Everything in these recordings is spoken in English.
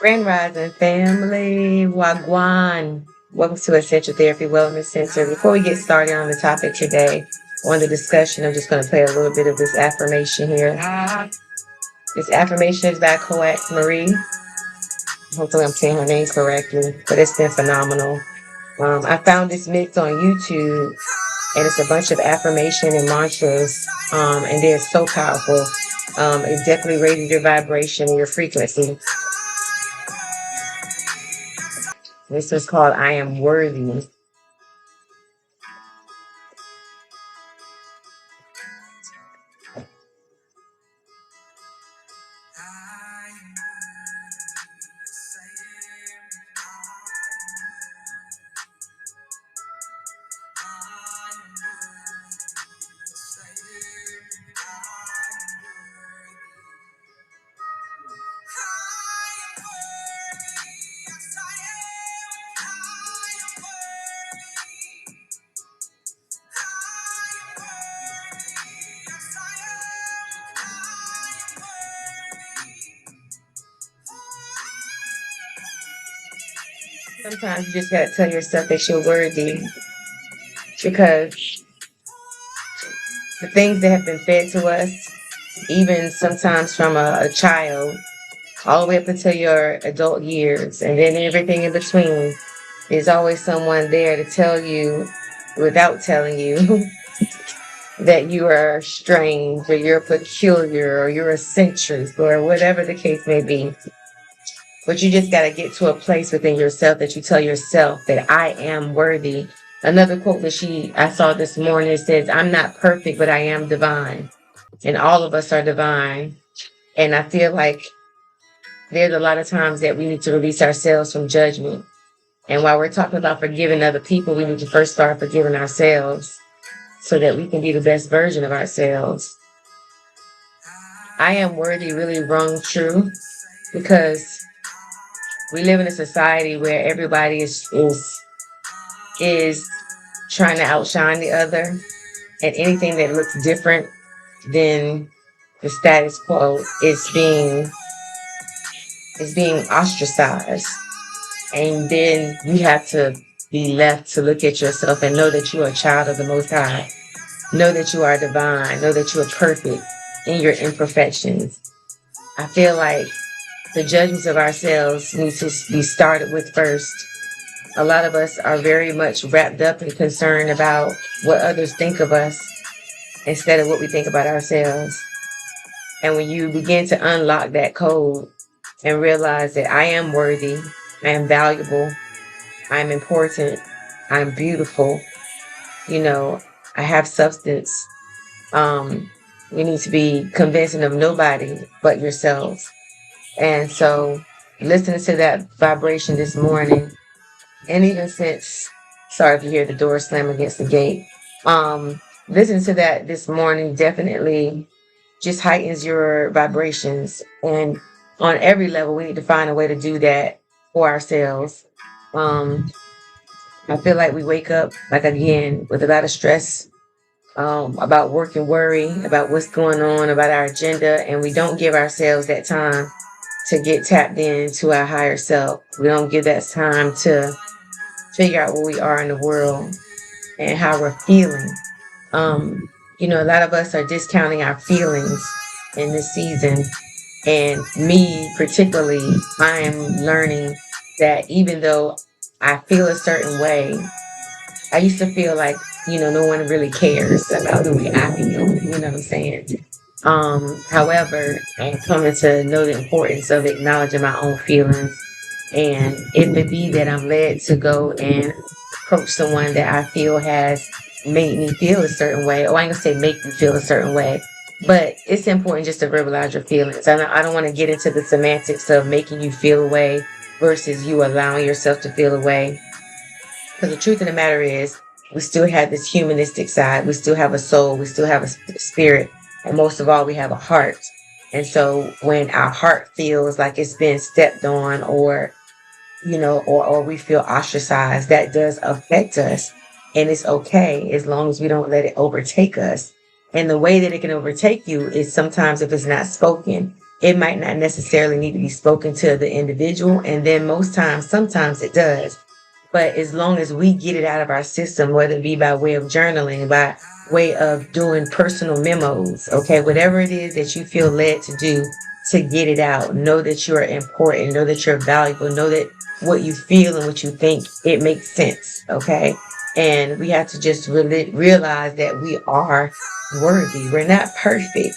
Grand Rising family, Wagwan. Welcome to Essential Therapy Wellness Center. Before we get started on the topic today, on the discussion, I'm just going to play a little bit of this affirmation here. This affirmation is by Coax Marie. Hopefully, I'm saying her name correctly, but it's been phenomenal. I found this mix on YouTube, and it's a bunch of affirmation and mantras, and they're so powerful. It definitely raises your vibration and your frequency. This was called I Am Worthy. Sometimes you just gotta tell yourself that you're worthy because the things that have been fed to us, even sometimes from a child, all the way up until your adult years, and then everything in between, there's always someone there to tell you, without telling you, that you are strange or you're peculiar or you're eccentric or whatever the case may be. But you just got to get to a place within yourself that you tell yourself that I am worthy. Another quote that I saw this morning, it says, I'm not perfect, but I am divine. And all of us are divine. And I feel like there's a lot of times that we need to release ourselves from judgment. And while we're talking about forgiving other people, we need to first start forgiving ourselves so that we can be the best version of ourselves. I am worthy really rung true because we live in a society where everybody is trying to outshine the other, and anything that looks different than the status quo is being ostracized. And then you have to be left to look at yourself and know that you are a child of the Most High. Know that you are divine. Know that you are perfect in your imperfections. I feel like the judgments of ourselves need to be started with first. A lot of us are very much wrapped up and concerned about what others think of us instead of what we think about ourselves. And when you begin to unlock that code and realize that I am worthy, I am valuable, I am important, I am beautiful, I have substance. You need to be convincing of nobody but yourself. And so listening to that vibration this morning, and even since, sorry if you hear the door slam against the gate, listening to that this morning definitely just heightens your vibrations. And on every level, we need to find a way to do that for ourselves. I feel like we wake up, like again, with a lot of stress about work and worry, about what's going on, about our agenda, and we don't give ourselves that time to get tapped into our higher self. We don't give that time to figure out where we are in the world and how we're feeling. A lot of us are discounting our feelings in this season. And me particularly, I am learning that even though I feel a certain way, I used to feel like, no one really cares about the way I feel, you know what I'm saying? However, I'm coming to know the importance of acknowledging my own feelings. And if it be that I'm led to go and approach someone that I feel has made me feel a certain way, or I ain't gonna say make me feel a certain way, but it's important just to verbalize your feelings. I don't want to get into the semantics of making you feel a way versus you allowing yourself to feel a way. Because the truth of the matter is, we still have this humanistic side. We still have a soul. We still have a spirit. And most of all, we have a heart. And so when our heart feels like it's been stepped on or we feel ostracized, that does affect us. And it's okay as long as we don't let it overtake us. And the way that it can overtake you is sometimes if it's not spoken. it might not necessarily need to be spoken to the individual. And then sometimes it does. But as long as we get it out of our system, whether it be by way of journaling, by way of doing personal memos, okay, whatever it is that you feel led to do to get it out, know that you're important, know that you're valuable, know that what you feel and what you think, it makes sense, okay? And we have to just really realize that we are worthy. We're not perfect,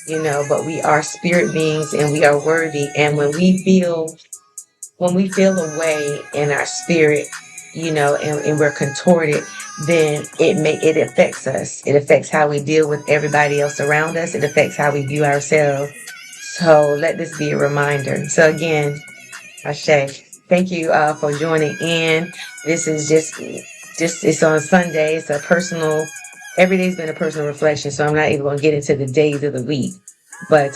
but we are spirit beings and we are worthy. And when we feel a way in our spirit, and we're contorted, then it affects us. It affects how we deal with everybody else around us. It affects how we view ourselves. So let this be a reminder. So again, Ashe, thank you for joining in. This is just it's on Sunday. It's a personal. Every day's been a personal reflection, so I'm not even going to get into the days of the week, but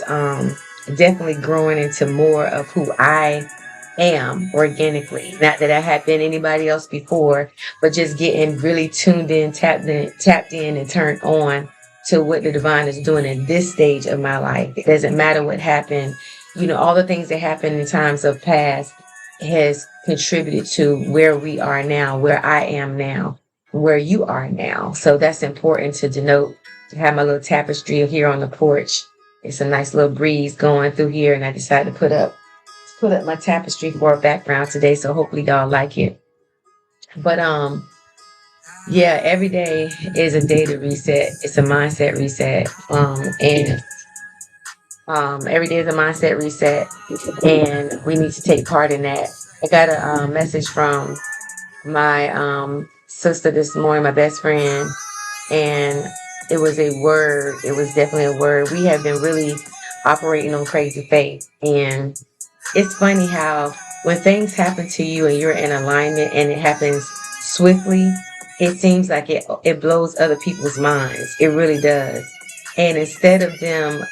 definitely growing into more of who I am organically. Not that I have been anybody else before, but just getting really tuned in, tapped in, and turned on to what the divine is doing in this stage of my life. It doesn't matter what happened. All the things that happened in times of past has contributed to where we are now, where I am now, where you are now. So that's important to denote. To have my little tapestry here on the porch. It's a nice little breeze going through here, and I decided to put up my tapestry for a background today. So hopefully y'all like it. But yeah, every day is a day to reset. It's a mindset reset. And every day is a mindset reset, and we need to take part in that. I got a message from my sister this morning, my best friend, and it was a word. It was definitely a word. We have been really operating on crazy faith, and it's funny how when things happen to you and you're in alignment and it happens swiftly, it seems like it blows other people's minds. It really does. And instead of them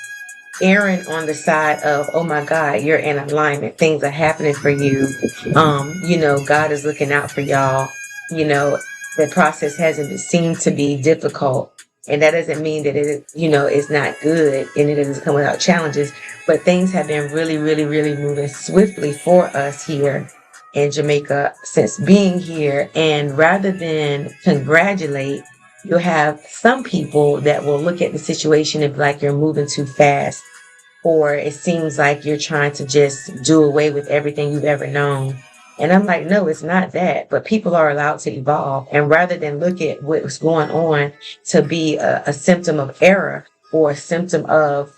erring on the side of, oh my God, you're in alignment, things are happening for you, God is looking out for y'all, the process hasn't seemed to be difficult. And that doesn't mean that it's not good and it doesn't come without challenges, but things have been really, really, really moving swiftly for us here in Jamaica since being here. And rather than congratulate, you'll have some people that will look at the situation and be like, you're moving too fast, or it seems like you're trying to just do away with everything you've ever known. And I'm like, no, it's not that. But people are allowed to evolve. And rather than look at what's going on to be a symptom of error or a symptom of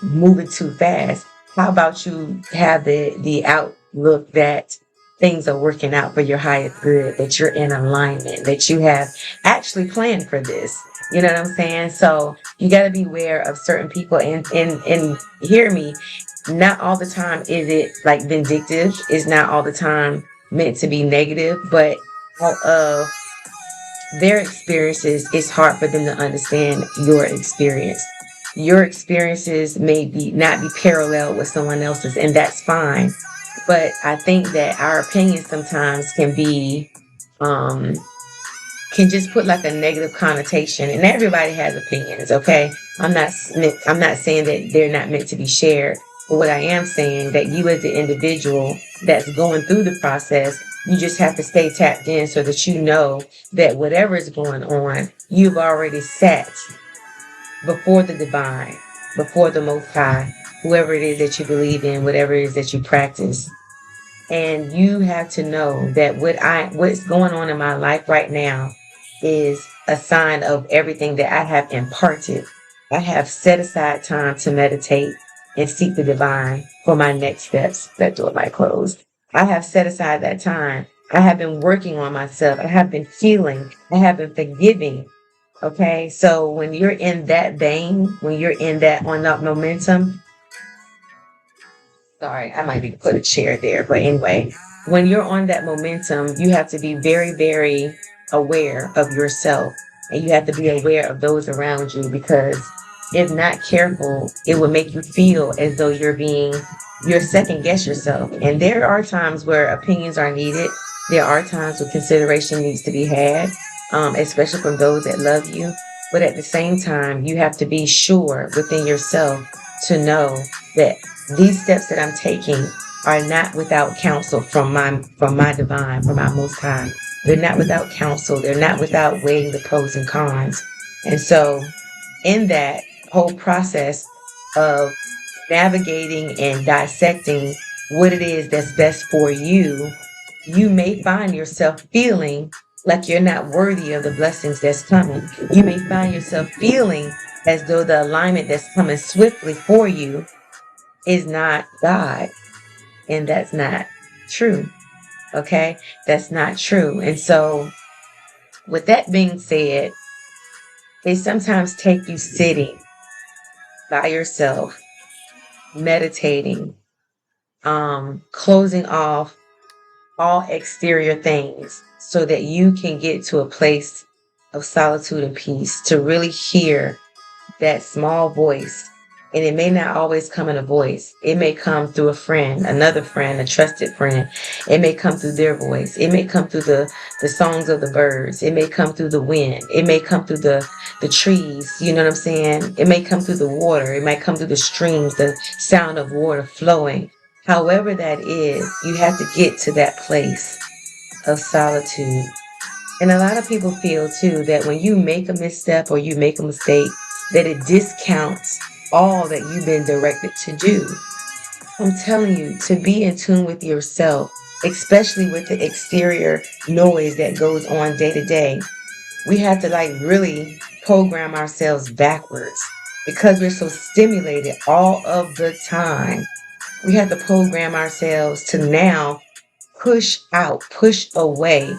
moving too fast, how about you have the outlook that things are working out for your highest good, that you're in alignment, that you have actually planned for this. You know what I'm saying? So you got to be aware of certain people and hear me. Not all the time is it like vindictive. It's not all the time meant to be negative, but all of their experiences, it's hard for them to understand your experience. Your experiences may be not be parallel with someone else's, and that's fine. But I think that our opinions sometimes can just put like a negative connotation, and everybody has opinions. Okay, I'm not saying that they're not meant to be shared, but what I am saying that you as the individual that's going through the process, you just have to stay tapped in so that you know that whatever is going on, you've already sat before the divine, before the Most High, whoever it is that you believe in, whatever it is that you practice. And you have to know that what's going on in my life right now is a sign of everything that I have imparted. I have set aside time to meditate and seek the divine for my next steps. That door might close. I have set aside that time. I have been working on myself. I have been healing. I have been forgiving. Okay. So when you're in that vein, when you're in that on that momentum, sorry, I might need to put a chair there. But anyway, when you're on that momentum, you have to be very, very aware of yourself. And you have to be aware of those around you, because if not careful, it will make you feel as though you're second guess yourself. And there are times where opinions are needed. There are times where consideration needs to be had, especially from those that love you. But at the same time, you have to be sure within yourself to know that these steps that I'm taking are not without counsel from my divine, from my most high. They're not without counsel. They're not without weighing the pros and cons. And so in that whole process of navigating and dissecting what it is that's best for you, you may find yourself feeling like you're not worthy of the blessings that's coming. You may find yourself feeling as though the alignment that's coming swiftly for you is not God. And that's not true. Okay? That's not true. And so, with that being said, they sometimes take you sitting by yourself, meditating, closing off all exterior things so that you can get to a place of solitude and peace to really hear that small voice. And it may not always come in a voice. It may come through a friend, another friend, a trusted friend. It may come through their voice. It may come through the songs of the birds. It may come through the wind. It may come through the trees. You know what I'm saying? It may come through the water. It might come through the streams, the sound of water flowing. However that is, you have to get to that place of solitude. And a lot of people feel too that when you make a misstep or you make a mistake, that it discounts all that you've been directed to do. I'm telling you, to be in tune with yourself, especially with the exterior noise that goes on day to day, we have to like really program ourselves backwards because we're so stimulated all of the time. We have to program ourselves to now push out, push away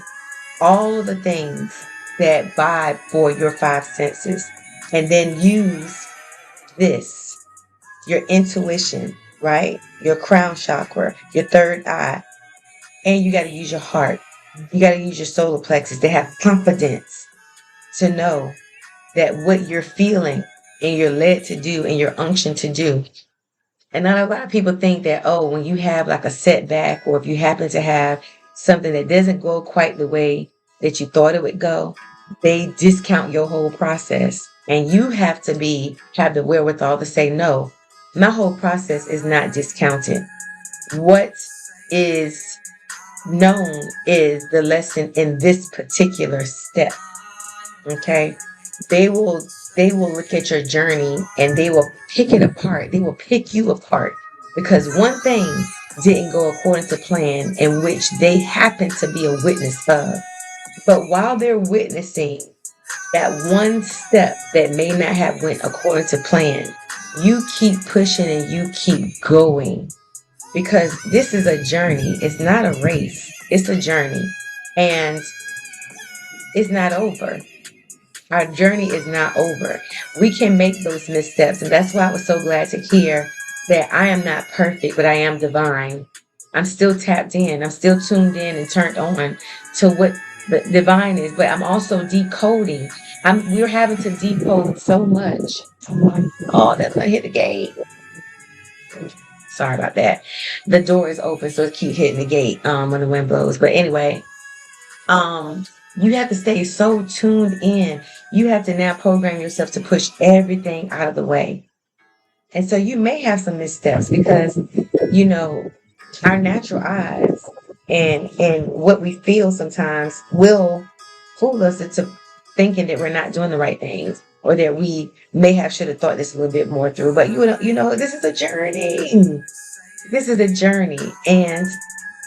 all of the things that vibe for your five senses, and then use this, your intuition, right? Your crown chakra, your third eye, and you got to use your heart. You got to use your solar plexus to have confidence to know that what you're feeling and you're led to do and you're unctioned to do. And not a lot of people think that, oh, when you have like a setback or if you happen to have something that doesn't go quite the way that you thought it would go, they discount your whole process. And you have to have the wherewithal to say, no, my whole process is not discounted. What is known is the lesson in this particular step. Okay? They will look at your journey and they will pick it apart. They will pick you apart because one thing didn't go according to plan in which they happen to be a witness of. But while they're witnessing that one step that may not have went according to plan, you keep pushing and you keep going because this is a journey. It's not a race. It's a journey and it's not over. Our journey is not over. We can make those missteps. And that's why I was so glad to hear that I am not perfect, but I am divine. I'm still tapped in. I'm still tuned in and turned on to what the divine is. But I'm also decoding. We're having to decode so much. Oh, that's gonna hit the gate. Sorry about that. The door is open, so it keep hitting the gate when the wind blows. But anyway, you have to stay so tuned in. You have to now program yourself to push everything out of the way. And so you may have some missteps because, you know, our natural eyes and what we feel sometimes will fool us into thinking that we're not doing the right things or that we may have should have thought this a little bit more through. But you know, this is a journey. This is a journey. And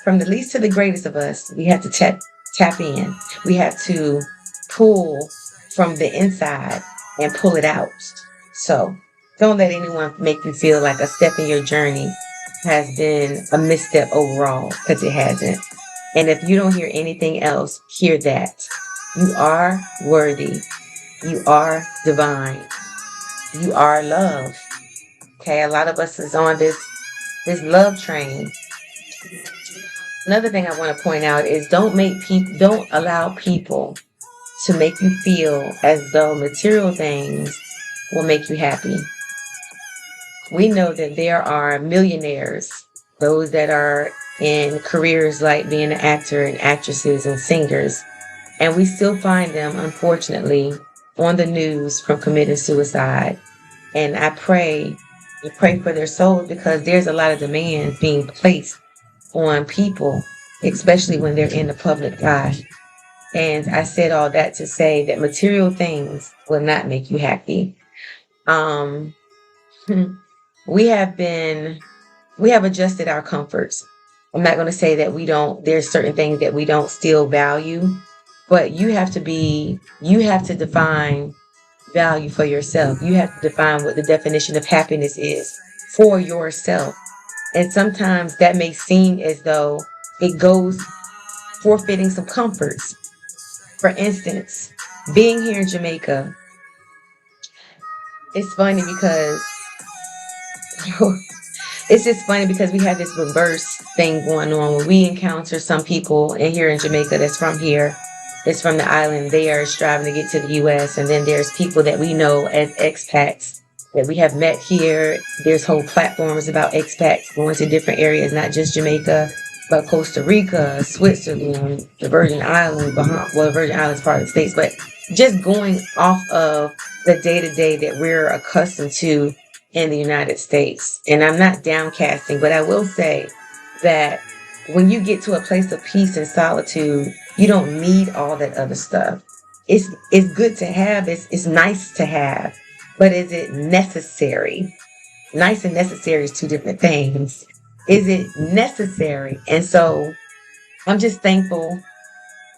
from the least to the greatest of us, we have to tap in. We have to pull from the inside and pull it out. So don't let anyone make you feel like a step in your journey has been a misstep overall, because it hasn't. And if you don't hear anything else, hear that. You are worthy. You are divine. You are love. Okay, a lot of us is on this love train. Another thing I want to point out is don't allow people to make you feel as though material things will make you happy. We know that there are millionaires, those that are in careers like being an actor and actresses and singers, and we still find them, unfortunately, on the news from committing suicide. And I pray We pray for their souls because there's a lot of demands being placed on people, especially when they're in the public eye. And I said all that to say that material things will not make you happy. Um, we have been, we have adjusted our comforts. I'm not going to say that we don't, there's certain things that we don't still value, but you have to define value for yourself. You have to define what the definition of happiness is for yourself. And sometimes that may seem as though it goes forfeiting some comforts. For instance, being here in Jamaica, it's funny because it's just funny because we have this reverse thing going on where we encounter some people in here in Jamaica that's from here, that's from the island. They are striving to get to the US. And then there's people that we know as expats that we have met here. There's whole platforms about expats going to different areas, not just Jamaica, but Costa Rica, Switzerland, the Virgin Islands, Bahamas. Well, the Virgin Islands part of the States, but just going off of the day to day that we're accustomed to in the United States. And I'm not downcasting, but I will say that when you get to a place of peace and solitude, you don't need all that other stuff. It's good to have, it's nice to have, but is it necessary? Nice and necessary is two different things. Is it necessary? And so I'm just thankful,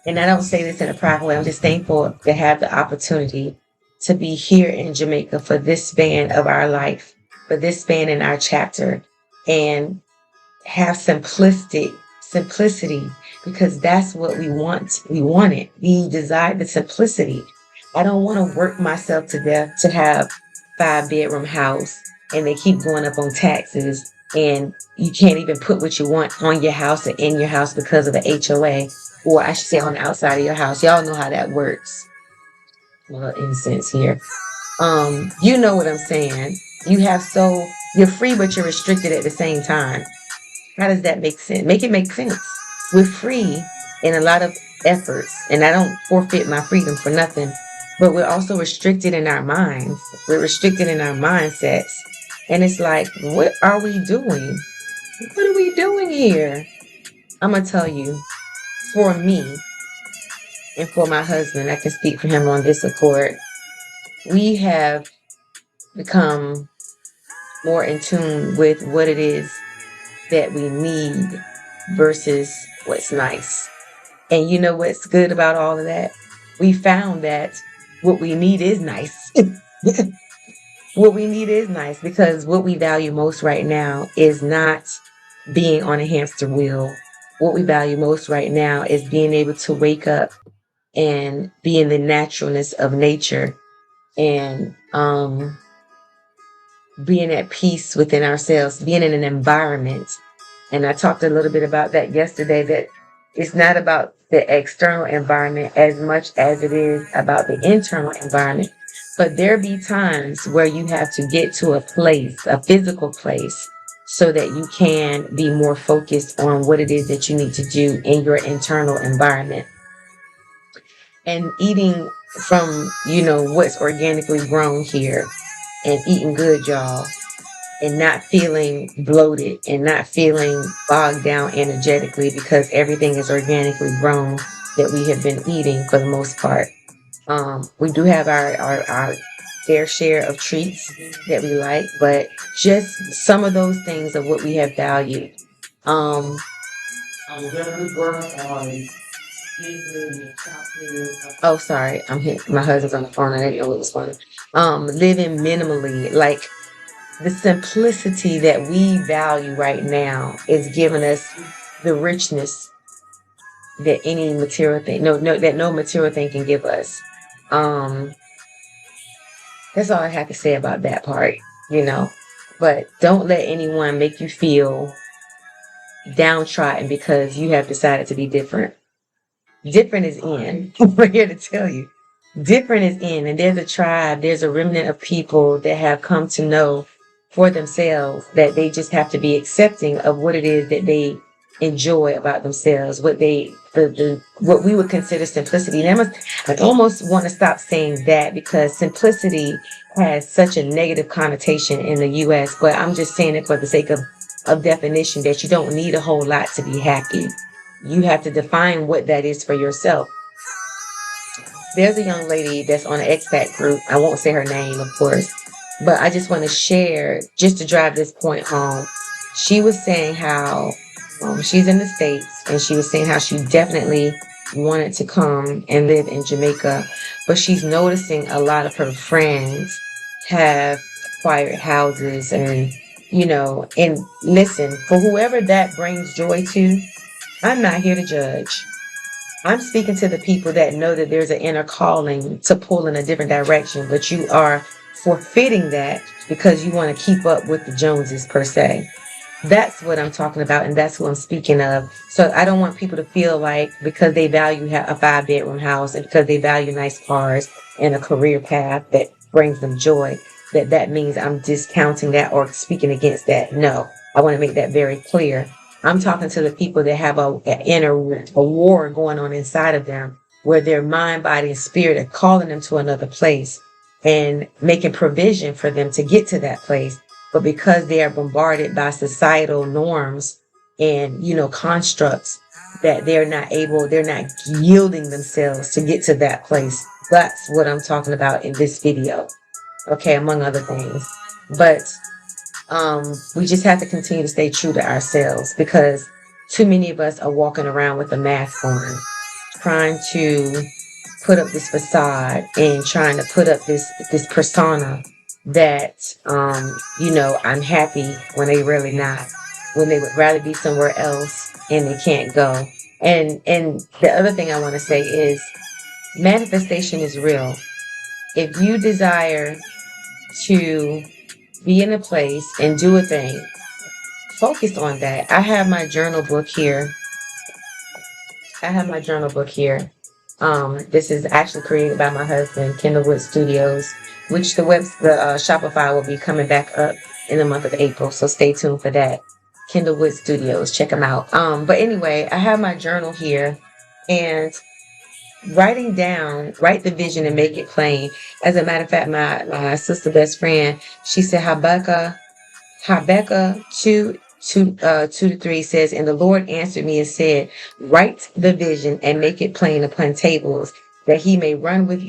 and I don't say this in a prideful way, I'm just thankful to have the opportunity to be here in Jamaica for this span of our life, for this span in our chapter, and have simplicity, because that's what we want. We want it. We desire the simplicity. I don't want to work myself to death to have 5-bedroom house and they keep going up on taxes and you can't even put what you want on your house or in your house because of the HOA, or I should say on the outside of your house. Y'all know how that works. Well, incense here. You know what I'm saying. You're free, but you're restricted at the same time. How does that make sense? Make it make sense. We're free in a lot of efforts, and I don't forfeit my freedom for nothing, but we're also restricted in our minds. We're restricted in our mindsets. And it's like, what are we doing? What are we doing here? I'm going to tell you, for me and for my husband, I can speak for him on this accord. We have become more in tune with what it is that we need versus what's nice. And you know what's good about all of that? We found that what we need is nice. What we need is nice because what we value most right now is not being on a hamster wheel. What we value most right now is being able to wake up and be in the naturalness of nature and being at peace within ourselves, being in an environment. And I talked a little bit about that yesterday, that it's not about the external environment as much as it is about the internal environment. But there be times where you have to get to a place, a physical place, so that you can be more focused on what it is that you need to do in your internal environment. And eating from, what's organically grown here and eating good, y'all, and not feeling bloated and not feeling bogged down energetically because everything is organically grown that we have been eating for the most part. We do have our fair share of treats that we like, but just some of those things are what we have valued. Um, oh, sorry, I'm here. My husband's on the phone. I didn't know what was going on. Living minimally, like the simplicity that we value right now is giving us the richness that any material thing, that no material thing can give us. Um, that's all I have to say about that part. But don't let anyone make you feel downtrodden because you have decided to be different. Different is in. We're here to tell you. Different is in. And there's a tribe, there's a remnant of people that have come to know for themselves that they just have to be accepting of what it is that they enjoy about themselves, what what we would consider simplicity. And I almost want to stop saying that, because simplicity has such a negative connotation in the US, but I'm just saying it for the sake of definition, that you don't need a whole lot to be happy. You have to define what that is for yourself. There's a young lady that's on an expat group. I won't say her name, of course, but I just want to share, just to drive this point home. She was saying how she's in the States, and she was saying how she definitely wanted to come and live in Jamaica, but she's noticing a lot of her friends have acquired houses, and and listen, for whoever that brings joy to, I'm not here to judge. I'm speaking to the people that know that there's an inner calling to pull in a different direction, but you are forfeiting that because you want to keep up with the Joneses, per se. That's what I'm talking about, and that's what I'm speaking of. So I don't want people to feel like because they value a 5-bedroom house and because they value nice cars and a career path that brings them joy, that means I'm discounting that or speaking against that. No, I want to make that very clear. I'm talking to the people that have a war going on inside of them, where their mind, body, and spirit are calling them to another place and making provision for them to get to that place. But because they are bombarded by societal norms and, constructs, that they're not yielding themselves to get to that place. That's what I'm talking about in this video. Okay, among other things. But we just have to continue to stay true to ourselves, because too many of us are walking around with a mask on, trying to put up this facade and trying to put up this persona that I'm happy, when they really not, when they would rather be somewhere else and they can't go. And the other thing I want to say is manifestation is real. If you desire to be in a place and do a thing, focus on that. I have my journal book here. This is actually created by my husband, Kindlewood Studios, which the Shopify will be coming back up in the month of April. So stay tuned for that. Kindlewood Studios, check them out. But anyway, I have my journal here, and write the vision and make it plain. As a matter of fact, my sister best friend, she said Habakkuk 2:2-3 says, and the Lord answered me and said, write the vision and make it plain upon tables, that he may run that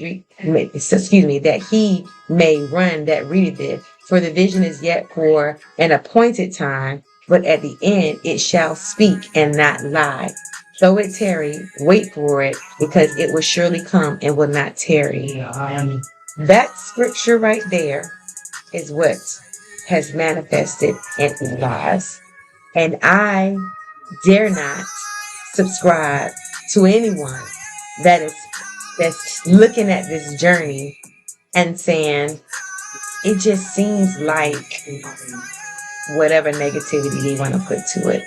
he may run that readeth it. For the vision is yet for an appointed time, but at the end it shall speak and not lie. Though it tarry, wait for it, because it will surely come and will not tarry. That scripture right there is what has manifested in our lives. And I dare not subscribe to anyone that's looking at this journey and saying, it just seems like whatever negativity they want to put to it.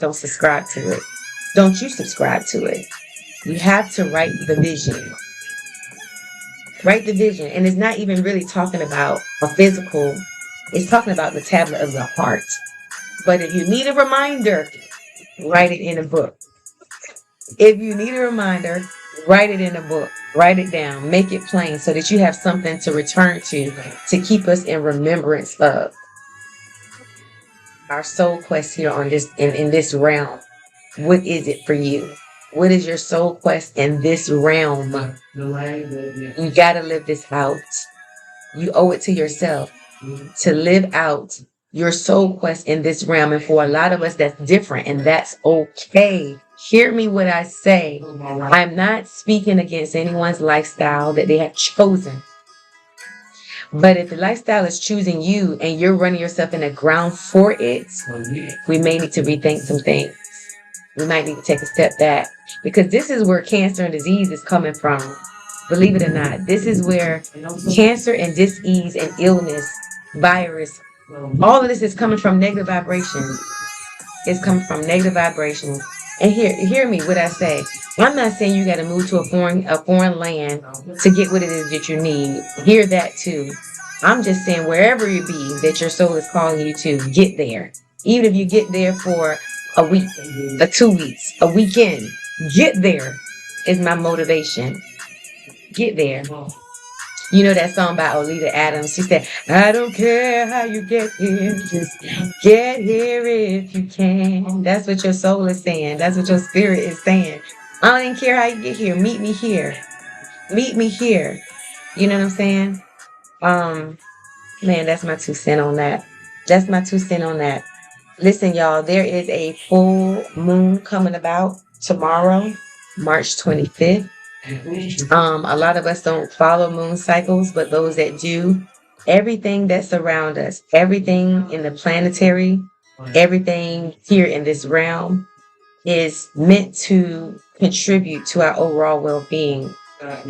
Don't subscribe to it. Don't you subscribe to it. You have to write the vision. Write the vision. And it's not even really talking about a physical. It's talking about the tablet of the heart. But if you need a reminder, write it in a book. If you need a reminder, write it in a book. Write it down. Make it plain so that you have something to return to keep us in remembrance of our soul quest here on this in this realm. What is it for you? What is your soul quest in this realm? You got to live this out. You owe it to yourself to live out your soul quest in this realm. And for a lot of us, that's different, and that's okay. Hear me what I say. I'm not speaking against anyone's lifestyle that they have chosen. But if the lifestyle is choosing you and you're running yourself in the ground for it, we may need to rethink some things. We might need to take a step back, because this is where cancer and disease is coming from. Believe it or not, this is where cancer and disease and illness, virus, all of this is coming from negative vibrations. It's coming from negative vibrations. And hear me what I say. I'm not saying you got to move to a foreign land to get what it is that you need. Hear that too. I'm just saying wherever you be that your soul is calling you to, get there. Even if you get there for a week, 2 weeks, a weekend, get there is my motivation. Get there. You know that song by Olita Adams? She said, I don't care how you get here, just get here if you can. That's what your soul is saying. That's what your spirit is saying. I don't even care how you get here. Meet me here. Meet me here. You know what I'm saying? Um, Man, that's my 2 cents on that. That's my 2 cents on that. Listen, y'all, there is a full moon coming about tomorrow, March 25th. A lot of us don't follow moon cycles, but those that do, everything that's around us, everything in the planetary, everything here in this realm is meant to contribute to our overall well-being.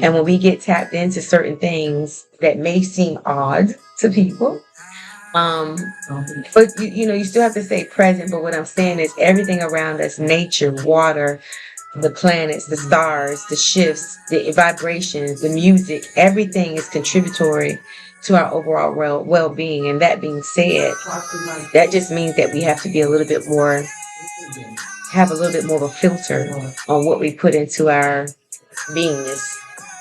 And when we get tapped into certain things that may seem odd to people, um, but you still have to stay present. But what I'm saying is everything around us, nature, water, the planets, the stars, the shifts, the vibrations, the music, everything is contributory to our overall well-being. And that being said, that just means that we have to be have a little bit more of a filter on what we put into our beingness,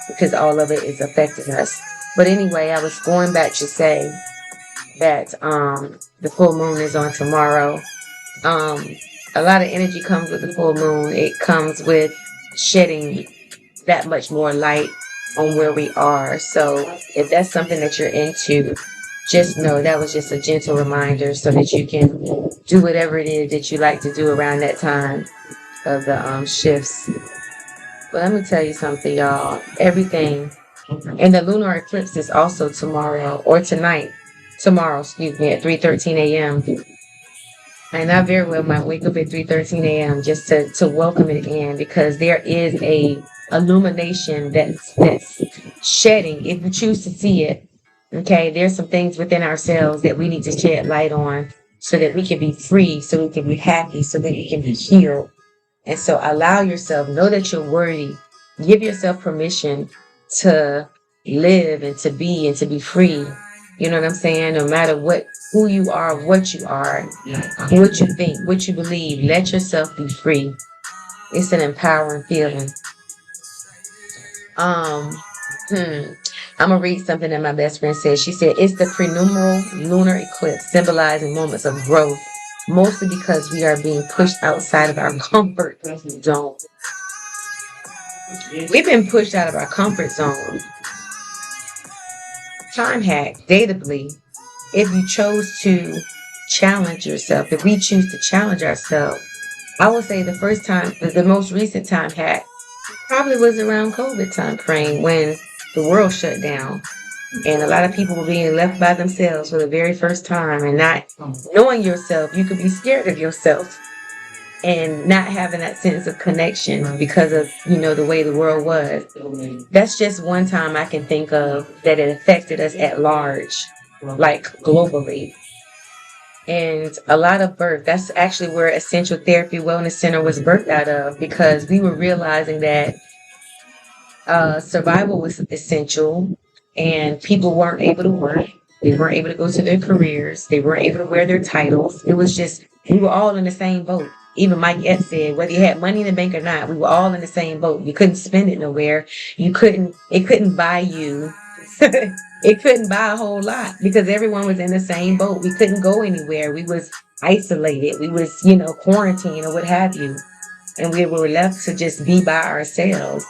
because all of it is affecting us. But anyway, I was going back to say that the full moon is on tomorrow. Um, a lot of energy comes with the full moon. It comes with shedding that much more light on where we are. So if that's something that you're into, just know that was just a gentle reminder so that you can do whatever it is that you like to do around that time of the shifts. But let me tell you something, y'all. Everything. And the lunar eclipse is also tomorrow or tonight. Tomorrow, excuse me, at 3:13 a.m. And I very well might wake up at 3:13 a.m. just to welcome it in, because there is a illumination that's shedding, if you choose to see it. Okay, there's some things within ourselves that we need to shed light on so that we can be free, so we can be happy, so that we can be healed. And so allow yourself, know that you're worthy. Give yourself permission to live and to be free. You know what I'm saying? No matter who you are, what you are, what you think, what you believe, let yourself be free. It's an empowering feeling. Um, hmm. I'm gonna read something that my best friend said. She said it's the prenumeral lunar eclipse, symbolizing moments of growth, mostly because we are being pushed outside of our comfort zone. We've been pushed out of our comfort zone. Time hack, datably, if you chose to challenge yourself, if we choose to challenge ourselves, I would say the most recent time hack probably was around COVID time frame, when the world shut down and a lot of people were being left by themselves for the very first time, and not knowing yourself. You could be scared of yourself and not having that sense of connection because of, the way the world was. That's just one time I can think of that it affected us at large, like globally. And a lot of birth, that's actually where Essential Therapy Wellness Center was birthed out of, because we were realizing that survival was essential, and people weren't able to work. They weren't able to go to their careers. They weren't able to wear their titles. It was just, we were all in the same boat. Even Mike Epps said, whether you had money in the bank or not, we were all in the same boat. You couldn't spend it nowhere. It couldn't buy you. It couldn't buy a whole lot, because everyone was in the same boat. We couldn't go anywhere. We was isolated. We was, quarantined or what have you. And we were left to just be by ourselves.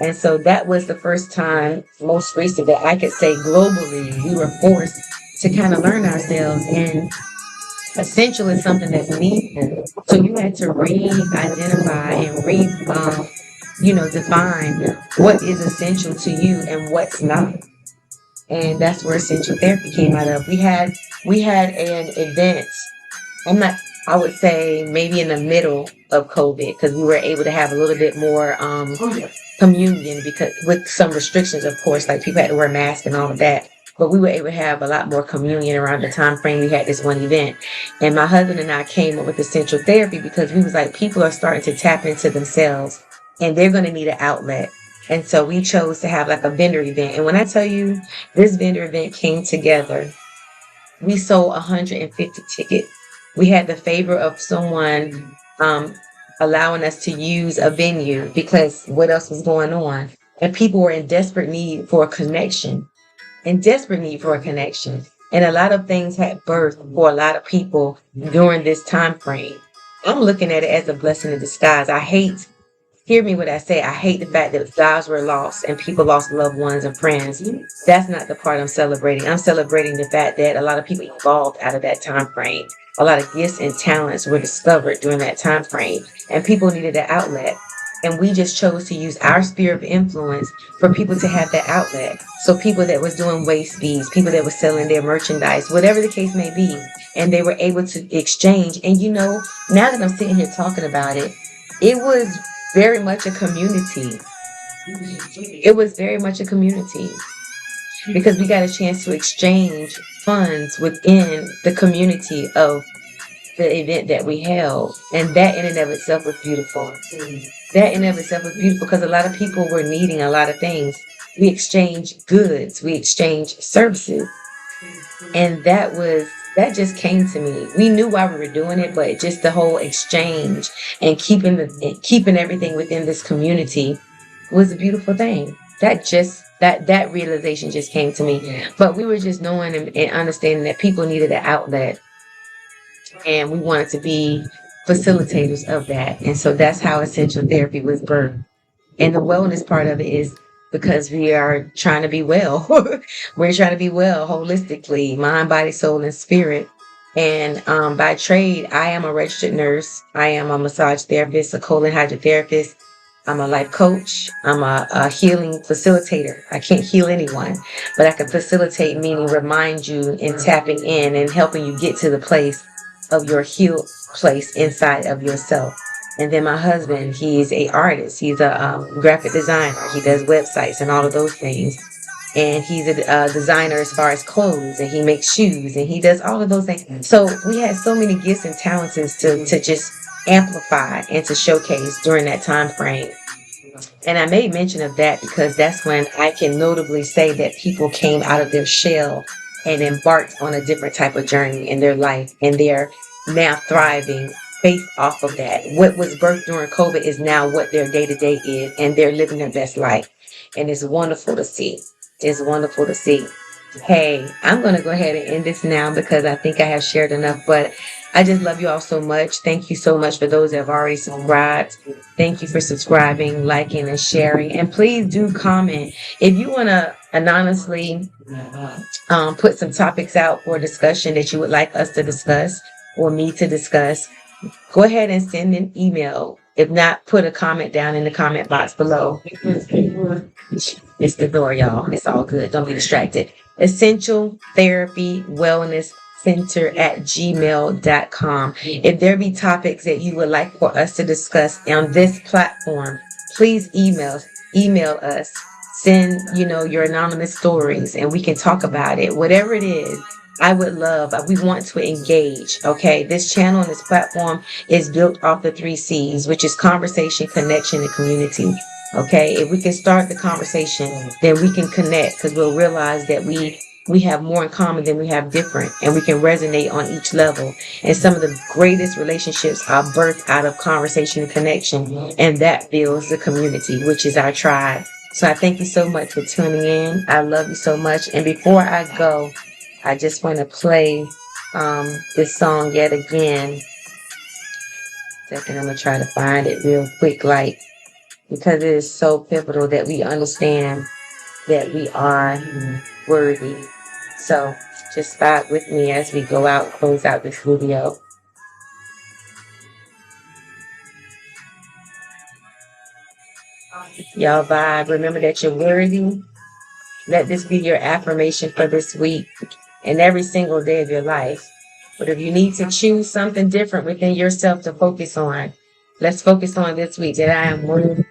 And so that was the first time, most recent, that I could say globally, we were forced to kind of learn ourselves. And essential is something that's needed. So you had to re-identify and define what is essential to you and what's not. And that's where essential therapy came out of. We had an event. I would say maybe in the middle of COVID, because we were able to have a little bit more communion, because with some restrictions, of course, like people had to wear masks and all of that. But we were able to have a lot more communion around the time frame we had this one event. And my husband and I came up with essential therapy because we was like, people are starting to tap into themselves and they're going to need an outlet. And so we chose to have like a vendor event. And when I tell you this vendor event came together, we sold 150 tickets. We had the favor of someone allowing us to use a venue, because what else was going on? And people were in desperate need for a connection. in desperate need for a connection. And a lot of things had birth for a lot of people during this time frame. I'm looking at it as a blessing in disguise. I hate, hear me what I say, I hate the fact that lives were lost and people lost loved ones and friends. That's not the part I'm celebrating. I'm celebrating the fact that a lot of people evolved out of that time frame. A lot of gifts and talents were discovered during that time frame, and people needed an outlet. And we just chose to use our sphere of influence for people to have that outlet. So people that was doing waste fees, people that was selling their merchandise, whatever the case may be, and they were able to exchange. And now that I'm sitting here talking about it, it was very much a community. It was very much a community because we got a chance to exchange funds within the community of the event that we held. And that in and of itself was beautiful. That in and of itself was beautiful because a lot of people were needing a lot of things. We exchanged goods, we exchanged services. And that just came to me. We knew why we were doing it, but just the whole exchange and keeping everything within this community was a beautiful thing. That realization just came to me. But we were just knowing and understanding that people needed an outlet, and we wanted to be facilitators of that. And so that's how essential therapy was birthed. And the wellness part of it is because we are trying to be well. We're trying to be well holistically, mind, body, soul, and spirit. And by trade, I am a registered nurse. I am a massage therapist, a colon hydrotherapist. I'm a life coach. I'm a healing facilitator. I can't heal anyone, but I can facilitate, meaning remind you and tapping in and helping you get to the place of your healed place inside of yourself. And then my husband, he's a artist. He's a graphic designer. He does websites and all of those things. And he's a designer as far as clothes, and he makes shoes, and he does all of those things. So we had so many gifts and talents to just amplify and to showcase during that time frame. And I made mention of that because that's when I can notably say that people came out of their shell and embarked on a different type of journey in their life, and they're now thriving based off of that. What was birthed during COVID is now what their day to day is, and they're living their best life. And it's wonderful to see. It's wonderful to see. Hey, I'm going to go ahead and end this now because I think I have shared enough, but I just love you all so much. Thank you so much for those that have already subscribed. Thank you for subscribing, liking, and sharing. And please do comment. If you want to anonymously put some topics out for discussion that you would like us to discuss or me to discuss, go ahead and send an email. If not, put a comment down in the comment box below. It's the door, y'all. It's all good. Don't be distracted. Essential Therapy Wellness Center@gmail.com. If there be topics that you would like for us to discuss on this platform, please email us. Send, your anonymous stories and we can talk about it. Whatever it is, I would love, we want to engage. Okay. This channel and this platform is built off the 3 C's, which is conversation, connection, and community. Okay. If we can start the conversation, then we can connect because we'll realize that we have more in common than we have different, and we can resonate on each level. And some of the greatest relationships are birthed out of conversation and connection, and that builds the community, which is our tribe. So I thank you so much for tuning in. I love you so much. And before I go, I just want to play this song yet again. Second, I'm going to try to find it real quick, because it is so pivotal that we understand that we are worthy. So just vibe with me as we go out, close out this video. Y'all vibe. Remember that you're worthy. Let this be your affirmation for this week and every single day of your life. But if you need to choose something different within yourself to focus on, let's focus on this week that I am worthy.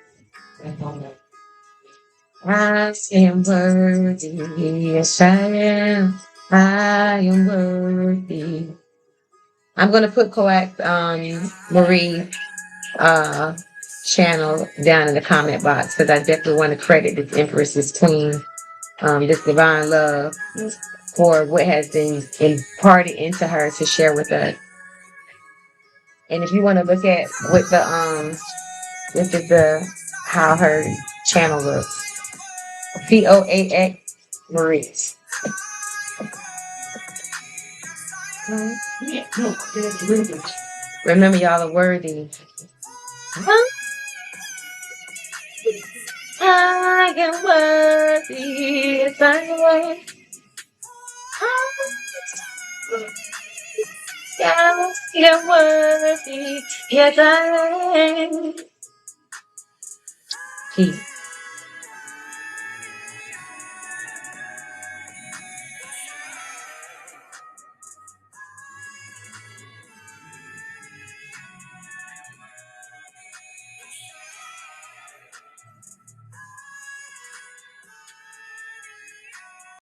I am worthy. Yes, I am. I am worthy. I'm going to put Coax Marie channel down in the comment box because I definitely want to credit this Empress, this Queen, this divine love for what has been imparted into her to share with us. And if you want to look at what this is how her channel looks. Coax Marie. Remember, y'all are worthy. I am worthy. Yes, I am. Yes, you're worthy. Yes, I am. Peace.